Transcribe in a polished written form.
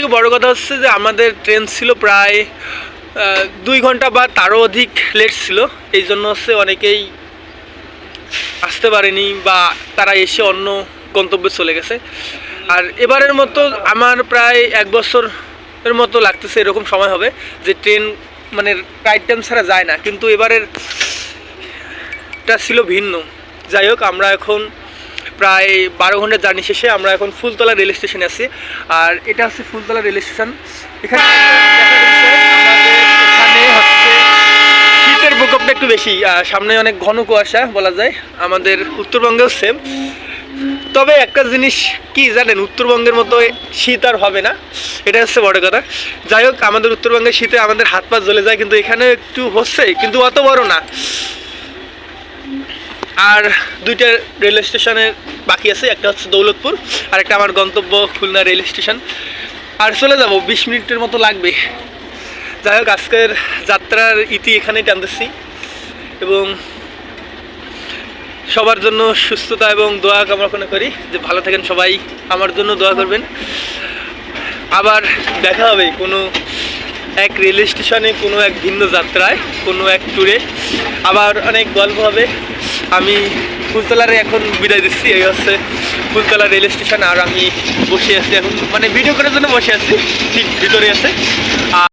সবথেকে বড় কথা হচ্ছে যে আমাদের ট্রেন ছিল প্রায় 2 ঘন্টা বা তারও অধিক লেট ছিল। এই জন্য হচ্ছে অনেকেই আসতে পারেনি বা তারা এসে অন্য গন্তব্যে চলে গেছে। আর এবারের মতো আমার প্রায় 1 বছরের মতো লাগতেছে এরকম সময় হবে যে ট্রেন মানে রাইট টাইম ছাড়া যায় না, কিন্তু এবারেরটা ছিল ভিন্ন। যাই হোক, আমরা এখন প্রায় 12 ঘন্টার জার্নি শেষে আমরা এখন ফুলতলা রেল স্টেশনে আছি। আর এটা হচ্ছে ফুলতলা রেল স্টেশন। এখানে আমাদের এখানে হচ্ছে শীতের প্রকোপটা একটু বেশি, সামনে অনেক ঘন কুয়াশা বলা যায়। আমাদের উত্তরবঙ্গেও সেম, তবে একটা জিনিস কি জানেন, উত্তরবঙ্গের মতো শীত আর হবে না, এটা হচ্ছে বড় কথা। যাই হোক, আমাদের উত্তরবঙ্গের শীতে আমাদের হাত পা জ্বলে যায়, কিন্তু এখানে একটু হচ্ছে, কিন্তু অত বড় না। আর 2টা রেল স্টেশনের বাকি আছে, একটা হচ্ছে দৌলতপুর আর একটা আমার গন্তব্য খুলনা রেল স্টেশন। আর চলে যাব, 20 মিনিটের মতো লাগবে। যাই হোক, আজকের যাত্রার ইতি এখানেই টানতেছি এবং সবার জন্য সুস্থতা এবং দোয়া কামনা করি যে ভালো থাকেন সবাই, আমার জন্য দোয়া করবেন। আবার দেখা হবে কোনো এক রেল স্টেশনে, কোনো এক ভিন্ন যাত্রায়, কোনো এক ট্যুরে, আবার অনেক গল্প হবে। আমি ফুলতলারে এখন বিদায় দিচ্ছি। এই হচ্ছে ফুলতলা রেল স্টেশন, আর আমি বসে আছি এখন, মানে ভিডিও করার জন্য বসে আছি, ঠিক ভিতরে আছে।